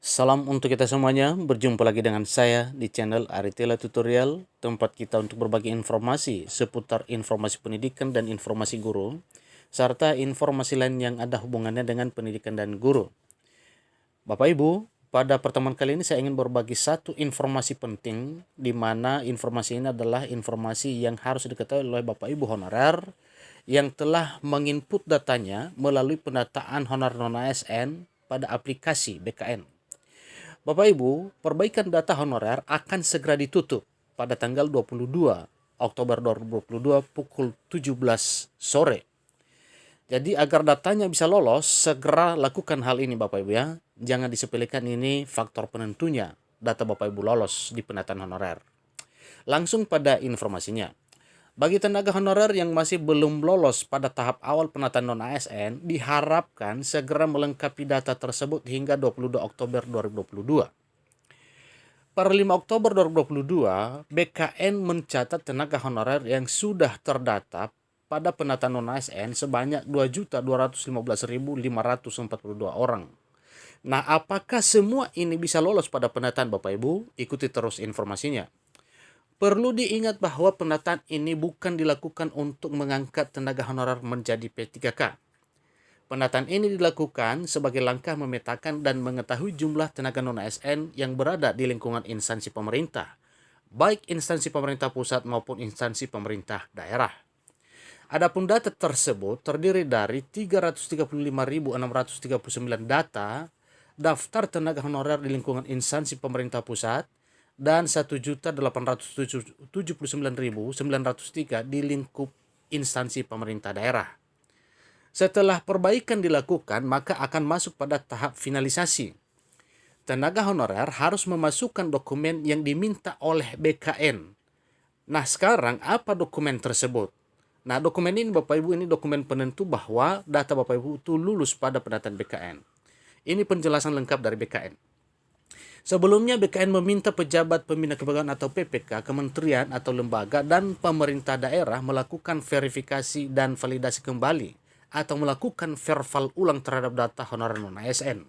Salam untuk kita semuanya, berjumpa lagi dengan saya di channel Aritela Tutorial, tempat kita untuk berbagi informasi seputar informasi pendidikan dan informasi guru, serta informasi lain yang ada hubungannya dengan pendidikan dan guru. Bapak Ibu, pada pertemuan kali ini saya ingin berbagi satu informasi penting, di mana informasi ini adalah informasi yang harus diketahui oleh Bapak Ibu honorer yang telah menginput datanya melalui pendataan honorer non-ASN pada aplikasi BKN. Bapak Ibu, perbaikan data honorer akan segera ditutup pada tanggal 22 Oktober 2022 pukul 17 sore. Jadi agar datanya bisa lolos, segera lakukan hal ini Bapak Ibu ya. Jangan disepelekan, ini faktor penentunya data Bapak Ibu lolos di pendataan honorer. Langsung pada informasinya. Bagi tenaga honorer yang masih belum lolos pada tahap awal penataan non-ASN, diharapkan segera melengkapi data tersebut hingga 22 Oktober 2022. Per 5 Oktober 2022, BKN mencatat tenaga honorer yang sudah terdata pada penataan non-ASN sebanyak 2.215.542 orang. Nah, apakah semua ini bisa lolos pada penataan Bapak Ibu? Ikuti terus informasinya. Perlu diingat bahwa penataan ini bukan dilakukan untuk mengangkat tenaga honorer menjadi P3K. Penataan ini dilakukan sebagai langkah memetakan dan mengetahui jumlah tenaga non-ASN yang berada di lingkungan instansi pemerintah, baik instansi pemerintah pusat maupun instansi pemerintah daerah. Adapun data tersebut terdiri dari 335.639 data daftar tenaga honorer di lingkungan instansi pemerintah pusat dan 1.879.903 di lingkup instansi pemerintah daerah. Setelah perbaikan dilakukan, maka akan masuk pada tahap finalisasi. Tenaga honorer harus memasukkan dokumen yang diminta oleh BKN. Nah, sekarang apa dokumen tersebut? Nah, dokumen ini Bapak Ibu, ini dokumen penentu bahwa data Bapak Ibu itu lulus pada pendataan BKN. Ini penjelasan lengkap dari BKN. Sebelumnya BKN meminta pejabat pembina kepegawaian atau PPK, kementerian atau lembaga dan pemerintah daerah melakukan verifikasi dan validasi kembali atau melakukan verval ulang terhadap data honorer non-ASN.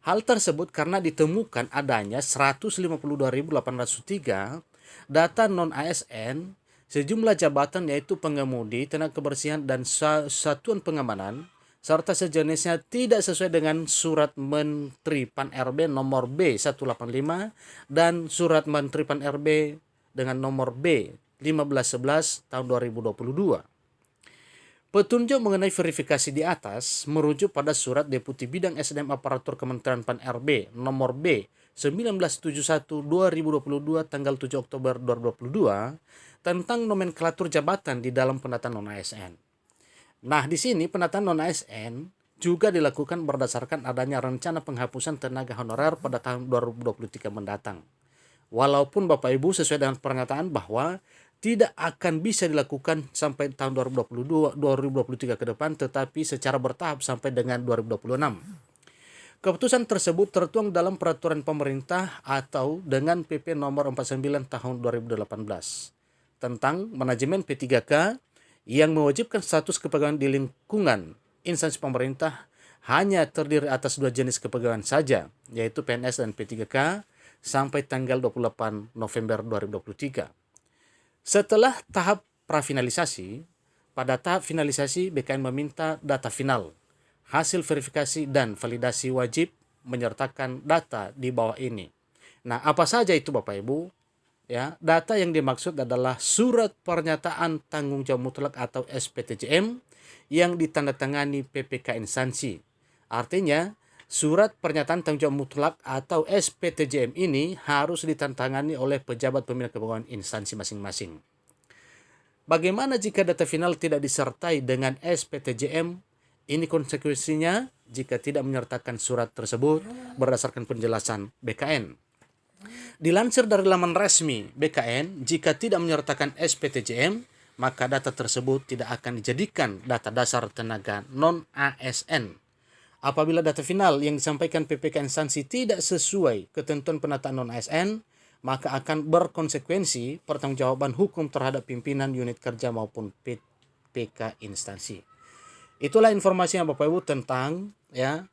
Hal tersebut karena ditemukan adanya 152.803 data non-ASN sejumlah jabatan yaitu pengemudi, tenaga kebersihan, dan satuan pengamanan serta sejenisnya tidak sesuai dengan Surat Menteri Pan-RB nomor B185 dan Surat Menteri Pan-RB dengan nomor B1511 tahun 2022. Petunjuk mengenai verifikasi di atas merujuk pada Surat Deputi Bidang SDM Aparatur Kementerian Pan-RB nomor B 1971/2022 tanggal 7 Oktober 2022 tentang nomenklatur jabatan di dalam penataan non-ASN. Nah, di sini penataan non-ASN juga dilakukan berdasarkan adanya rencana penghapusan tenaga honorer pada tahun 2023 mendatang. Walaupun Bapak Ibu sesuai dengan pernyataan bahwa tidak akan bisa dilakukan sampai tahun 2023 ke depan, tetapi secara bertahap sampai dengan 2026. Keputusan tersebut tertuang dalam peraturan pemerintah atau dengan PP nomor 49 tahun 2018 tentang manajemen P3K yang mewajibkan status kepegawaian di lingkungan instansi pemerintah hanya terdiri atas dua jenis kepegawaian saja, yaitu PNS dan P3K sampai tanggal 28 November 2023. Setelah tahap prafinalisasi, pada tahap finalisasi BKN meminta data final, hasil verifikasi dan validasi wajib menyertakan data di bawah ini. Nah, apa saja itu Bapak Ibu? Ya, data yang dimaksud adalah surat pernyataan tanggung jawab mutlak atau SPTJM yang ditandatangani PPK instansi. Artinya, surat pernyataan tanggung jawab mutlak atau SPTJM ini harus ditandatangani oleh pejabat pembina kepegawaian instansi masing-masing. Bagaimana jika data final tidak disertai dengan SPTJM? Ini konsekuensinya jika tidak menyertakan surat tersebut berdasarkan penjelasan BKN. Dilansir dari laman resmi BKN, jika tidak menyertakan SPTJM, maka data tersebut tidak akan dijadikan data dasar tenaga non-ASN. Apabila data final yang disampaikan PPK instansi tidak sesuai ketentuan penataan non-ASN, maka akan berkonsekuensi pertanggungjawaban hukum terhadap pimpinan unit kerja maupun PPK instansi. Itulah informasi yang Bapak Ibu tentang ya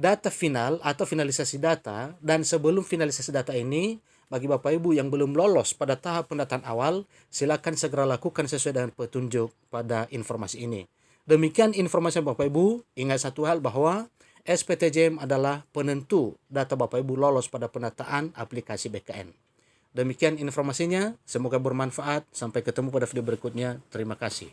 data final atau finalisasi data, dan sebelum finalisasi data ini, bagi Bapak Ibu yang belum lolos pada tahap pendataan awal, silakan segera lakukan sesuai dengan petunjuk pada informasi ini. Demikian informasi Bapak Ibu. Ingat satu hal bahwa SPTJM adalah penentu data Bapak Ibu lolos pada penataan aplikasi BKN. Demikian informasinya, semoga bermanfaat. Sampai ketemu pada video berikutnya. Terima kasih.